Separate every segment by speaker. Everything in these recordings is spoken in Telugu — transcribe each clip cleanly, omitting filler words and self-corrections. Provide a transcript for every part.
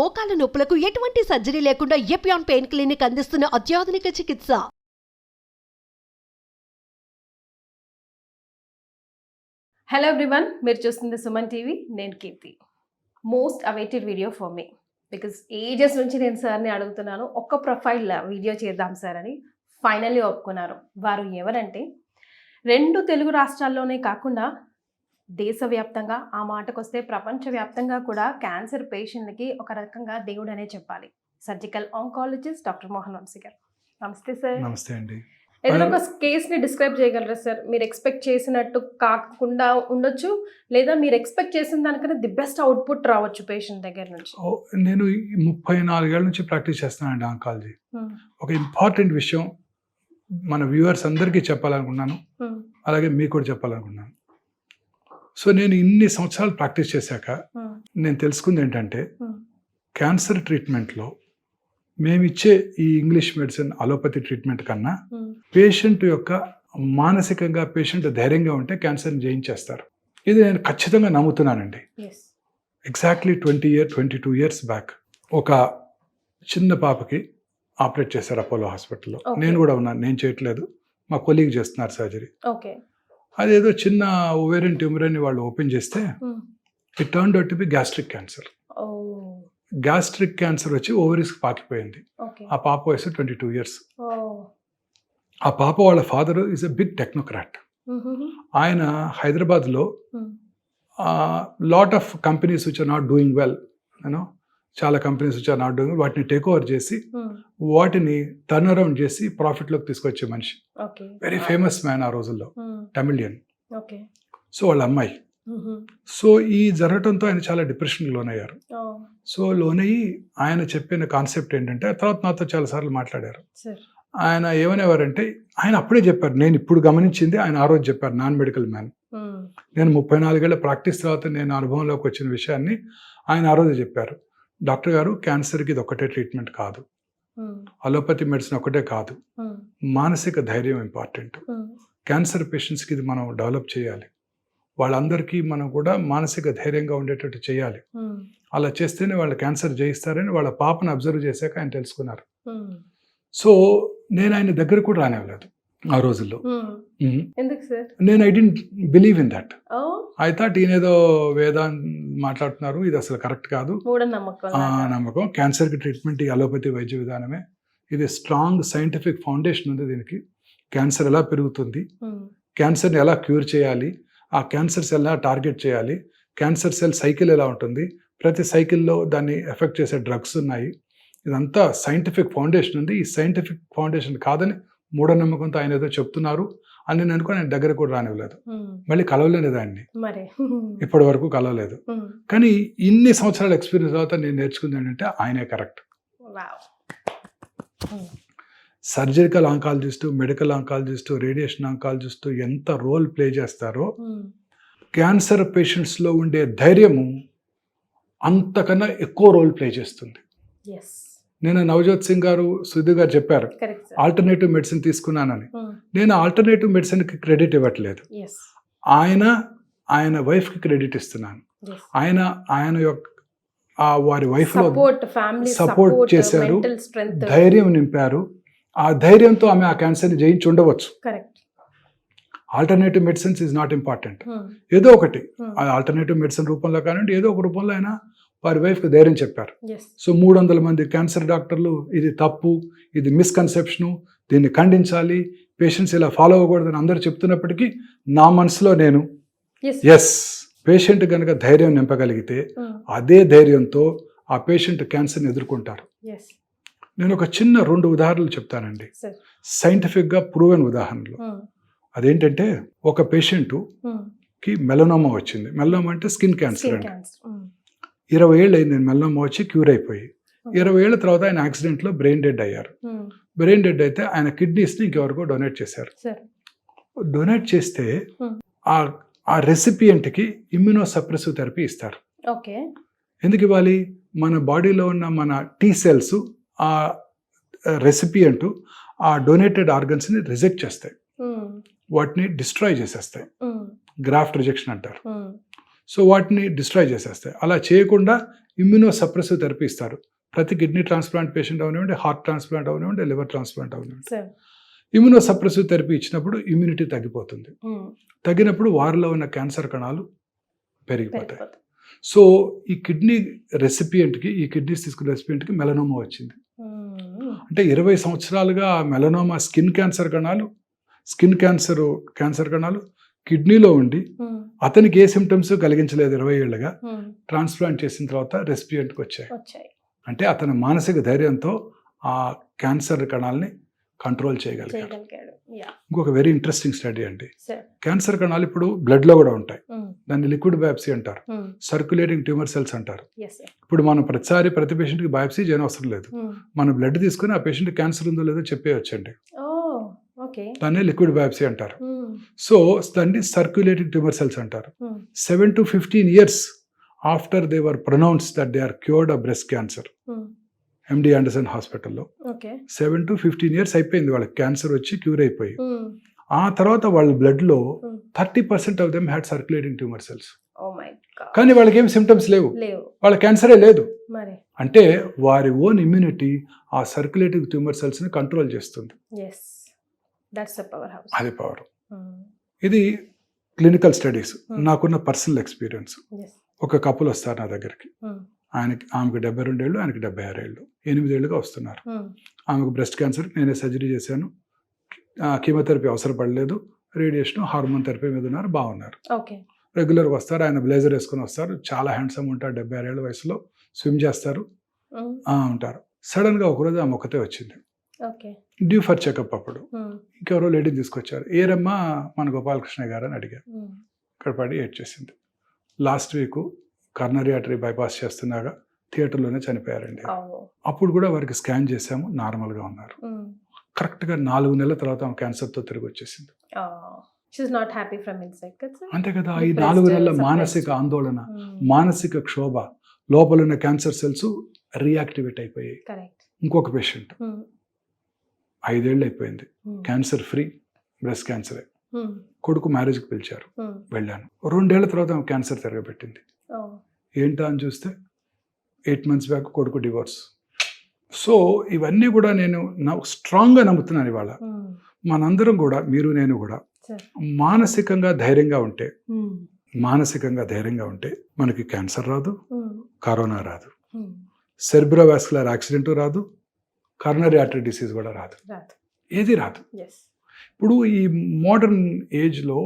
Speaker 1: మోకాల నొప్పులకు ఎటువంటి సర్జరీ లేకుండా ఎపియాన్ పెయిన్ క్లినిక్ అందిస్తున్న అత్యాధునిక చికిత్స.
Speaker 2: హలో ఎవ్రీవన్, మీరు చూస్తుంది సుమన్ టీవీ. నేను Keerthi. Most awaited video for మీ, బికాజ్ ఏజెస్ నుంచి నేను సార్ని అడుగుతున్నాను ఒక్క ప్రొఫైల్ వీడియో చేద్దాం సార్ అని. ఫైనల్లీ ఒప్పుకున్నారు. వారు ఎవరంటే 2 తెలుగు రాష్ట్రాల్లోనే కాకుండా దేశవ్యాప్తంగా, ఆ మాటకొస్తే ప్రపంచవ్యాప్తంగా కూడా క్యాన్సర్ పేషెంట్లకి ఒక రకంగా దేవుడు అనే చెప్పాలి. Surgical oncologist doctor Mohan Vamshi గారు. నమస్తే సార్.
Speaker 3: నమస్తే అండి.
Speaker 2: ఏదైనా ఒక కేస్ని డిస్క్రైబ్ చేయగలరా సార్? మీరు ఎక్స్పెక్ట్ చేసినట్టు కాకుండా ఉండొచ్చు, లేదా మీరు ఎక్స్పెక్ట్ చేసిన దానికన్నా ది బెస్ట్ అవుట్పుట్ రావచ్చు పేషెంట్ దగ్గర నుంచి.
Speaker 3: నేను 34 ఏళ్ళ నుంచి ప్రాక్టీస్ చేస్తున్నానండి ఆంకాలజీ. ఒక ఇంపార్టెంట్ విషయం మన వ్యూవర్స్ అందరికీ చెప్పాలనుకున్నాను, అలాగే మీకు కూడా చెప్పాలనుకున్నాను. సో నేను ఇన్ని సంవత్సరాలు ప్రాక్టీస్ చేశాక నేను తెలుసుకుంది ఏంటంటే, క్యాన్సర్ ట్రీట్మెంట్లో మేమిచ్చే ఈ ఇంగ్లీష్ మెడిసిన్, అలోపతి ట్రీట్మెంట్ కన్నా పేషెంట్ యొక్క మానసికంగా పేషెంట్ ధైర్యంగా ఉంటే క్యాన్సర్ని జయించేస్తారు. ఇది నేను ఖచ్చితంగా నమ్ముతున్నానండి. ఎగ్జాక్ట్లీ 22 ఇయర్స్ బ్యాక్ ఒక చిన్న పాపకి ఆపరేట్ చేశారు అపోలో హాస్పిటల్లో. నేను కూడా ఉన్నాను, నేను చేయట్లేదు, మా కొలీగ్ చేస్తున్నారు సర్జరీ. అదేదో చిన్న ఓవేరియన్ ట్యూమర్ అని వాళ్ళు ఓపెన్ చేస్తే it turned out to be gastric cancer. Gastric cancer వచ్చి ఓవరీస్కి పాకిపోయింది. ఆ పాప వయసు 22 ఇయర్స్. ఆ పాప వాళ్ళ father is a big technocrat. ఆయన హైదరాబాద్లో lot of companies which are not doing well, you, చాలా companies which are not doing, వాటిని టేక్ ఓవర్ చేసి వాటిని టర్న్ అరౌండ్ చేసి ప్రాఫిట్లోకి తీసుకొచ్చే మనిషి. వెరీ ఫేమస్ మ్యాన్ ఆ రోజుల్లో, తమిళియన్. సో వాళ్ళ అమ్మాయి. సో ఈ జరగటంతో ఆయన చాలా డిప్రెషన్కి లోనయ్యారు. సో లోనయ్యి ఆయన చెప్పిన కాన్సెప్ట్ ఏంటంటే, తర్వాత నాతో చాలాసార్లు మాట్లాడారు. ఆయన ఏమనేవారంటే, ఆయన అప్పుడే చెప్పారు, నేను ఇప్పుడు గమనించింది ఆయన ఆ రోజు చెప్పారు, నాన్ మెడికల్ మ్యాన్. నేను 34 ఏళ్ల ప్రాక్టీస్ తర్వాత నేను అనుభవంలోకి వచ్చిన విషయాన్ని ఆయన ఆ రోజు చెప్పారు. డాక్టర్ గారు, క్యాన్సర్కి ఇది ఒకటే ట్రీట్మెంట్ కాదు, అలోపతి మెడిసిన్ ఒకటే కాదు, మానసిక ధైర్యం ఇంపార్టెంట్. క్యాన్సర్ పేషెంట్స్కి ఇది మనం డెవలప్ చేయాలి, వాళ్ళందరికీ మనం కూడా మానసిక ధైర్యంగా ఉండేటట్టు చేయాలి. అలా చేస్తేనే వాళ్ళు క్యాన్సర్ జయిస్తారని వాళ్ళ పాపను అబ్జర్వ్ చేశాక ఆయన తెలుసుకున్నారు. సో నేను ఆయన దగ్గర కూడా రానివ్వలేదు ఆ రోజుల్లో. నేను I don't believe in that. I thought ఈయనేదో వేదాంత్ మాట్లాడుతున్నారు, ఇది అసలు కరెక్ట్ కాదు, నమ్మకం. క్యాన్సర్కి ట్రీట్మెంట్ ఈ అలోపతి వైద్య విధానమే. ఇది స్ట్రాంగ్ సైంటిఫిక్ ఫౌండేషన్ ఉంది దీనికి. క్యాన్సర్ ఎలా పెరుగుతుంది, క్యాన్సర్ని ఎలా క్యూర్ చేయాలి, ఆ క్యాన్సర్ సెల్ ఎలా టార్గెట్ చేయాలి, క్యాన్సర్ సెల్ సైకిల్ ఎలా ఉంటుంది, ప్రతి సైకిల్లో దాన్ని ఎఫెక్ట్ చేసే డ్రగ్స్ ఉన్నాయి, ఇదంతా సైంటిఫిక్ ఫౌండేషన్ ఉంది. ఈ సైంటిఫిక్ ఫౌండేషన్ కాదని మూఢనమ్మకంతో ఆయన ఏదో చెప్తున్నారు అని నేను అనుకుని ఆయన దగ్గర కూడా రానివ్వలేదు. మళ్ళీ కలవలేదు దాన్ని, ఇప్పటి వరకు కలవలేదు. కానీ ఇన్ని సంవత్సరాల ఎక్స్పీరియన్స్ తర్వాత నేను నేర్చుకుంది ఏంటంటే, ఆయనే correct. Surgical oncologist, medical oncologist, radiation oncologist ఎంత రోల్ ప్లే చేస్తారో, క్యాన్సర్ పేషెంట్స్లో ఉండే ధైర్యము అంతకన్నా ఎక్కువ రోల్ ప్లే చేస్తుంది. నేను నవజోత్ సింగ్ గారు, సుధీర్ గారు చెప్పారు ఆల్టర్నేటివ్ మెడిసిన్ తీసుకున్నానని. నేను ఆల్టర్నేటివ్ మెడిసిన్కి క్రెడిట్ ఇవ్వట్లేదు, ఆయన వైఫ్కి క్రెడిట్ ఇస్తున్నాను. ఆయన యొక్క వారి వైఫ్లో సపోర్ట్ చేశారు, ధైర్యం నింపారు. ఆ ధైర్యంతో ఆమె ఆ క్యాన్సర్ని జయించి ఉండవచ్చు. Alternative medicines is not important. ఏదో ఒకటి ఆల్టర్నేటివ్ మెడిసిన్ రూపంలో కానివ్వండి, ఏదో ఒక రూపంలో అయినా వారి వైఫ్కి ధైర్యం చెప్పారు. సో 300 మంది క్యాన్సర్ డాక్టర్లు ఇది తప్పు, ఇది మిస్కన్సెప్షను, దీన్ని ఖండించాలి, పేషెంట్స్ ఇలా ఫాలో అవ్వకూడదని అందరూ చెప్తున్నప్పటికీ నా మనసులో నేను ఎస్, పేషెంట్ కనుక ధైర్యం నింపగలిగితే అదే ధైర్యంతో ఆ పేషెంట్ క్యాన్సర్ని ఎదుర్కొంటారు. నేను ఒక చిన్న 2 ఉదాహరణలు చెప్తానండి, సైంటిఫిక్గా ప్రూవెన్ ఉదాహరణలు. అదేంటంటే, ఒక పేషెంట్కి మెలనోమా వచ్చింది. మెలనోమా అంటే స్కిన్ క్యాన్సర్ అండి. 20 ఏళ్ళు అయింది మెలనోమా వచ్చి, క్యూర్ అయిపోయి. 20 ఏళ్ల తర్వాత ఆయన యాక్సిడెంట్లో బ్రెయిన్ డెడ్ అయ్యారు. బ్రెయిన్ డెడ్ అయితే ఆయన కిడ్నీస్ని ఇంకెవరికో డొనేట్ చేశారు. డొనేట్ చేస్తే ఆ రెసిపియంట్కి ఇమ్యూనో సప్రెసివ్ థెరపీ ఇస్తారు. ఎందుకు ఇవ్వాలి? మన బాడీలో ఉన్న మన టీ సెల్స్ ఆ రెసిపియంట్ ఆ డొనేటెడ్ ఆర్గన్స్ని రిజెక్ట్ చేస్తాయి, వాటిని డిస్ట్రాయ్ చేసేస్తాయి, గ్రాఫ్ట్ రిజెక్షన్ అంటారు. సో వాటిని డిస్ట్రాయ్ చేసేస్తాయి. అలా చేయకుండా ఇమ్యూనో సప్రెసివ్ థెరపీ ఇస్తారు. ప్రతి కిడ్నీ ట్రాన్స్ప్లాంట్ పేషెంట్ అవనివ్వండి, హార్ట్ ట్రాన్స్ప్లాంట్ అవనివ్వండి, లివర్ ట్రాన్స్ప్లాంట్ అవనివ్వండి,
Speaker 2: సార్
Speaker 3: ఇమ్యూనో సప్రెసివ్ థెరపీ ఇచ్చినప్పుడు ఇమ్యూనిటీ తగ్గిపోతుంది. తగ్గినప్పుడు వారిలో ఉన్న క్యాన్సర్ కణాలు పెరిగిపోతాయి. సో ఈ కిడ్నీ రెసిపియంట్కి, ఈ కిడ్నీస్ తీసుకున్న రెసిపియంట్కి మెలనోమా వచ్చింది. అంటే 20 సంవత్సరాలుగా మెలనోమా స్కిన్ క్యాన్సర్ కణాలు కిడ్నీలో ఉండి అతనికి ఏ సిమ్టమ్స్ కలిగించలేదు 20 ఏళ్ళుగా. ట్రాన్స్ప్లాంట్ చేసిన తర్వాత రెసిపియంట్కి వచ్చాయి. అంటే అతని మానసిక ధైర్యంతో ఆ క్యాన్సర్ కణాలని కంట్రోల్ చేయగలిగాడు. ఇంకొక వెరీ ఇంట్రెస్టింగ్ స్టడీ అండి. క్యాన్సర్ కణాలు ఇప్పుడు బ్లడ్ లో కూడా ఉంటాయి. దాన్ని లిక్విడ్ బయాప్సీ అంటారు, సర్క్యులేటింగ్ ట్యూమర్ సెల్స్ అంటారు. ఇప్పుడు మనం ప్రతి పేషెంట్కి బయాప్సీ చేయనవసరం లేదు. మన బ్లడ్ తీసుకుని ఆ పేషెంట్ క్యాన్సర్ ఉందో లేదో చెప్పేయచ్చండి. దాన్ని లిక్విడ్ బయాప్సీ అంటారు. సో దాన్ని సర్క్యులేటింగ్ ట్యూమర్ సెల్స్ అంటారు. 7 to 15 years after they were pronounced that they are cured of breast cancer, MD Anderson హాస్పిటల్లో 7 to 15 years అయిపోయింది వాళ్ళకి క్యాన్సర్ వచ్చి క్యూర్ అయిపోయి. ఆ తర్వాత వాళ్ళ బ్లడ్ లో 30% of them had circulating tumour cells. కానీ వాళ్ళకి ఏం సిమ్టమ్స్ లేవు, వాళ్ళ క్యాన్సరే లేదు. అంటే వారి ఓన్ ఇమ్యూనిటీ ఆ సర్క్యులేటింగ్ ట్యూమర్ సెల్స్ ని కంట్రోల్ చేస్తుంది. అది పవర్. ఇది క్లినికల్ స్టడీస్, నాకున్న పర్సనల్ ఎక్స్పీరియన్స్. ఒక కపుల్ వస్తారు నా దగ్గరికి, ఆమెకు 72 ఏళ్ళు, ఆయనకి 76 ఏళ్ళు, 8 ఏళ్ళుగా వస్తున్నారు. ఆమెకు బ్రెస్ట్ క్యాన్సర్, నేనే సర్జరీ చేశాను, కీమోథెరపీ అవసరపడలేదు, రేడియేషన్, హార్మోన్ థెరపీ మీద ఉన్నారు, బాగున్నారు. రెగ్యులర్గా వస్తారు. ఆయన బ్లేజర్ వేసుకొని వస్తారు, చాలా హ్యాండ్సమ్ ఉంటారు, 76 ఏళ్ళ వయసులో, స్విమ్ చేస్తారు, ఉంటారు. సడన్గా ఒకరోజు ఆమె ఒకతే వచ్చింది, డ్యూ ఫర్ చెకప్. అప్పుడు ఇంకెవరో లేడీ తీసుకొచ్చారు. ఏరమ్మా, మన గోపాలకృష్ణ గారు అని అడిగారు. ఇక్కడ పడి ఏడ్చేసింది. Last week coronary artery bypass చేస్తున్నాగా థియేటర్లోనే చనిపోయారండి. అప్పుడు కూడా వారికి స్కాన్ చేశాము, నార్మల్గా ఉన్నారు. కరెక్ట్గా 4 నెలల తర్వాత ఆమె క్యాన్సర్తో తిరిగి వచ్చేసింది. అంతే కదా, ఈ 4 నెలల మానసిక ఆందోళన, మానసిక క్షోభ, లోపల ఉన్న క్యాన్సర్ సెల్స్ రియాక్టివేట్ అయిపోయాయి. ఇంకొక పేషెంట్ 5 ఏళ్ళు అయిపోయింది, క్యాన్సర్ ఫ్రీ, బ్రెస్ట్ క్యాన్సరే. కొడుకు మ్యారేజ్కి పిలిచారు, వెళ్ళాను. 2 ఏళ్ల తర్వాత ఆమె క్యాన్సర్ తిరగబెట్టింది. ఏంటా అని చూస్తే 8 months బ్యాక్ కొడుకు డివోర్స్. సో ఇవన్నీ కూడా నేను స్ట్రాంగ్గా నమ్ముతున్నాను. ఇవాళ మనందరం కూడా, మీరు నేను కూడా మానసికంగా ధైర్యంగా ఉంటే మనకి క్యాన్సర్ రాదు, కరోనా రాదు, సెర్బ్రోవాస్కులర్ యాక్సిడెంట్ రాదు, కర్నరీ ఆర్టరీ డిసీజ్ కూడా రాదు, ఏది రాదు. ఇప్పుడు ఈ మోడర్న్ ఏజ్లో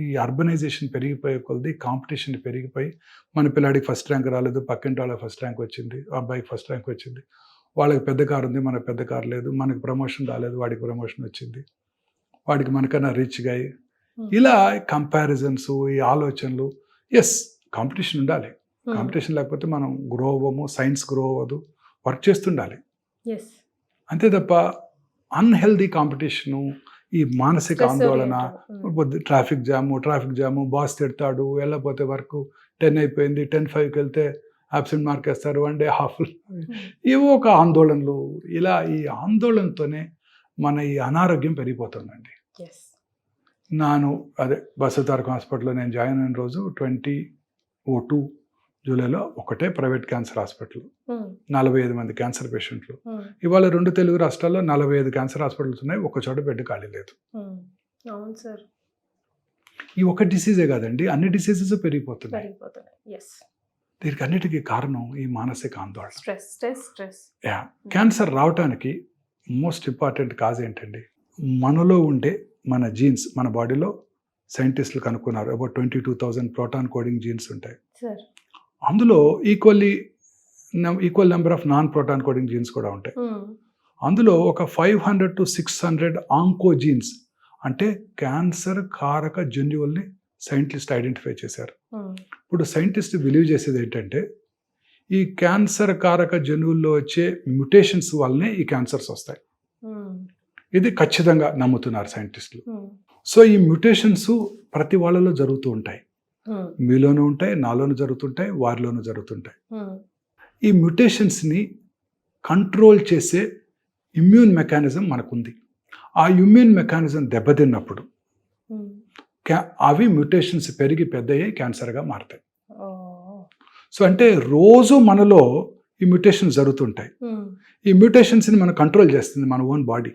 Speaker 3: ఈ అర్బనైజేషన్ పెరిగిపోయే కొలది, కాంపిటీషన్ పెరిగిపోయి, మన పిల్లాడికి ఫస్ట్ ర్యాంక్ రాలేదు, పక్కింటి వాళ్ళకి ఫస్ట్ ర్యాంక్ వచ్చింది, అబ్బాయికి ఫస్ట్ ర్యాంక్ వచ్చింది, వాళ్ళకి పెద్ద కారు ఉంది, మనకు పెద్ద కారు లేదు, మనకి ప్రమోషన్ రాలేదు, వాడికి ప్రమోషన్ వచ్చింది, వాడికి మనకన్నా రిచ్గా, ఇలా కంపారిజన్స్, ఈ ఆలోచనలు. ఎస్, కాంపిటీషన్ ఉండాలి, కాంపిటీషన్ లేకపోతే మనం గ్రో అవ్వము, సైన్స్ గ్రో అవ్వదు, వర్క్ చేస్తుండాలి. అంతే తప్ప అన్హెల్దీ కాంపిటీషను, ఈ మానసిక ఆందోళన, ట్రాఫిక్ జాము, బాస్ తిడతాడు, వెళ్ళకపోతే వర్క్ 10 అయిపోయింది, 10:05కి వెళ్తే అబ్సెంట్ మార్క్ వేస్తారు, 1 day హాఫ్, ఏవో ఒక ఆందోళనలు. ఇలా ఈ ఆందోళనతోనే మన ఈ అనారోగ్యం పెరిగిపోతుందండి. బసవతారకం హాస్పిటల్లో నేను జాయిన్ అయిన రోజు 2002 జూలైలో ఒకటే ప్రైవేట్ క్యాన్సర్ హాస్పిటల్, 45 మంది క్యాన్సర్ పేషెంట్లు. ఇవాళ 2 తెలుగు రాష్ట్రాల్లో 45 క్యాన్సర్ హాస్పిటల్స్ ఉన్నాయి, ఒక్క చోట బెడ్ ఖాళీ లేదు. ఈ ఒక డిసీజే కాదండి, అన్ని డిసీజెస్ పెరిగిపోతున్నాయి. దీనికి అన్నిటికీ కారణం ఈ మానసిక ఆందోళన, స్ట్రెస్. క్యాన్సర్ రావటానికి మోస్ట్ ఇంపార్టెంట్ కాజ్ ఏంటండి? మనలో ఉండే మన జీన్స్, మన బాడీలో సైంటిస్టులు కనుక్కున్నారు అబౌట్ 22,000 ప్రోటాన్ కోడింగ్ జీన్స్ ఉంటాయి. అందులో equal number of non proton coding jeans కూడా ఉంటాయి. అందులో ఒక 500 to 600 ఆంకోజీన్స్, అంటే క్యాన్సర్ కారక జన్యువుల్ని సైంటిస్ట్ ఐడెంటిఫై చేశారు. ఇప్పుడు సైంటిస్ట్ బిలీవ్ చేసేది ఏంటంటే, ఈ క్యాన్సర్ కారక జన్యువుల్లో వచ్చే మ్యుటేషన్స్ వల్లనే ఈ క్యాన్సర్స్ వస్తాయి. ఇది ఖచ్చితంగా నమ్ముతున్నారు సైంటిస్టులు. సో ఈ మ్యుటేషన్స్ ప్రతి వాళ్ళలో జరుగుతూ ఉంటాయి, మీలోనూ ఉంటాయి, నాలోనూ జరుగుతుంటాయి, వారిలోనూ జరుగుతుంటాయి. ఈ మ్యుటేషన్స్ని కంట్రోల్ చేసే ఇమ్యూన్ మెకానిజం మనకుంది. ఆ ఇమ్యూన్ మెకానిజం దెబ్బతిన్నప్పుడు అవి మ్యూటేషన్స్ పెరిగి పెద్దయ్యి క్యాన్సర్గా మారుతాయి.
Speaker 2: ఓ.
Speaker 3: సో అంటే రోజు మనలో ఈ మ్యూటేషన్స్ జరుగుతుంటాయి. ఈ మ్యూటేషన్స్ని మనం కంట్రోల్ చేస్తుంది మన ఓన్ బాడీ.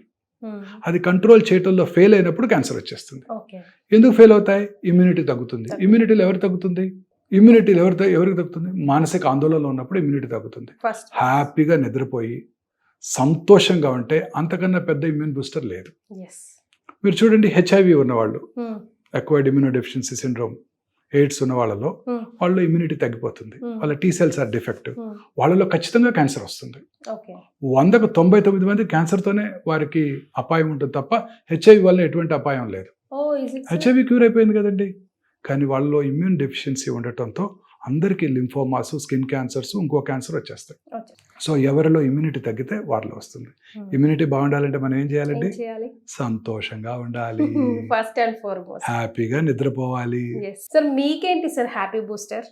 Speaker 3: అది కంట్రోల్ చేయటంలో ఫెయిల్ అయినప్పుడు క్యాన్సర్ వచ్చేస్తుంది.
Speaker 2: ఓకే.
Speaker 3: ఎందుకు ఫెయిల్ అవుతాయి? ఇమ్యూనిటీ తగ్గుతుంది. ఇమ్యూనిటీలో ఎవరు తగ్గుతుంది? ఇమ్యూనిటీలో ఎవరికి తగ్గుతుంది? మానసిక ఆందోళనలో ఉన్నప్పుడు ఇమ్యూనిటీ తగ్గుతుంది.
Speaker 2: ఫస్ట్
Speaker 3: హ్యాపీగా నిద్రపోయి సంతోషంగా ఉంటే అంతకన్నా పెద్ద ఇమ్యూన్ బూస్టర్ లేదు. మీరు చూడండి, హెచ్ఐవి ఉన్నవాళ్ళు, అక్వైర్డ్ ఇమ్యూనోడెఫిషియన్సీ సిండ్రోమ్, ఎయిడ్స్ ఉన్న వాళ్ళలో వాళ్ళలో ఇమ్యూనిటీ తగ్గిపోతుంది. వాళ్ళ టీ సెల్స్ ఆర్ డిఫెక్టివ్. వాళ్ళలో ఖచ్చితంగా క్యాన్సర్ వస్తుంది. 100కు 99 మంది క్యాన్సర్తోనే వారికి అపాయం ఉంటుంది తప్ప హెచ్ఐవి వల్ల ఎటువంటి అపాయం లేదు. హెచ్ఐవి క్యూర్ అయిపోయింది కదండి. కానీ వాళ్ళలో ఇమ్యూన్ డెఫిషియన్సీ ఉండటంతో అందరికీ లింఫోమాస్, స్కిన్ క్యాన్సర్స్, ఇంకో క్యాన్సర్ వచ్చేస్తాయి. సో ఎవరిలో ఇమ్యూనిటీ తగ్గితే వారిలో వస్తుంది. ఇమ్యూనిటీ బాగుండాలంటే మనం ఏం చేయాలండి? సంతోషంగా ఉండాలి,
Speaker 2: ఫస్ట్ అండ్ ఫార్మోస్ట్
Speaker 3: హ్యాపీగా నిద్రపోవాలి.
Speaker 2: సార్ మీకేంటి సార్ హ్యాపీ బూస్టర్?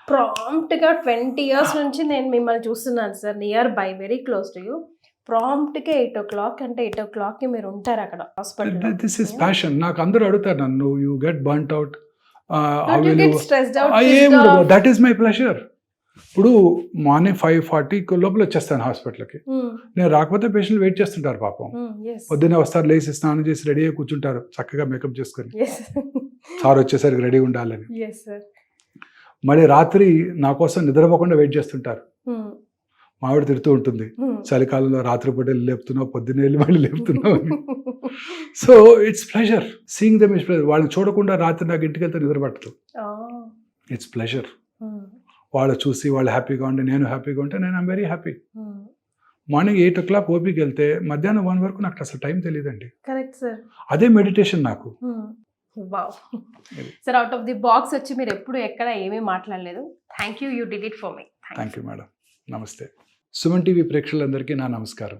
Speaker 2: ప్రాంప్ట్ గా 20 years నుంచి నేను మిమ్మల్ని చూస్తున్నాను sir, near by, very close to you. Prompt గా 8 o'clock అంటే 8 o'clock కి మీరు ఉంటారు అక్కడ హాస్పిటల్.
Speaker 3: This is passion. నాకు అందరూ అడుగుతారు నన్ను, you get burnt out, that is my pleasure. ఇప్పుడు మార్నింగ్ 5:40 లోపల వచ్చేస్తాను హాస్పిటల్కి. నేను రాకపోతే పేషెంట్లు వెయిట్ చేస్తుంటారు పాపం. పొద్దున్నే వస్తారు, లేచి స్నానం చేసి రెడీ అయ్యి కూర్చుంటారు చక్కగా మేకప్ చేసుకొని, సార్ వచ్చేసరికి రెడీ ఉండాలని. మళ్ళీ రాత్రి నా కోసం నిద్రపోకుండా వెయిట్ చేస్తుంటారు. మావిడ తిడుతూ ఉంటుంది, చలికాలంలో రాత్రిపూట లేపుతున్నావు, పొద్దున్నే వెళ్ళి మళ్ళీ లేపుతున్నావు అని. So it's pleasure seeing them. It's pleasure. వాళ్ళని చూడకుండా రాత్రి నాకు ఇంటికి వెళ్తే నిద్ర పట్టదు. It's pleasure. వాళ్ళు చూసి వాళ్ళు హ్యాపీగా ఉంటే, నేను హ్యాపీగా ఉంటే, నేను I'm very happy. Morning 8 o'clock ఓపీకి వెళ్తే మధ్యాహ్నం 1 వరకు నాకు అసలు టైం తెలియదండి.
Speaker 2: Correct sir.
Speaker 3: అదే మెడిటేషన్ నాకు.
Speaker 2: Sir out of the box వచ్చి మీరు ఎప్పుడు ఎక్కడ ఏమీ మాట్లాడలేదు. Thank you, you did it for me.
Speaker 3: Thank you madam. నమస్తే. సుమన్ టీవీ ప్రేక్షకులందరికీ నా నమస్కారం.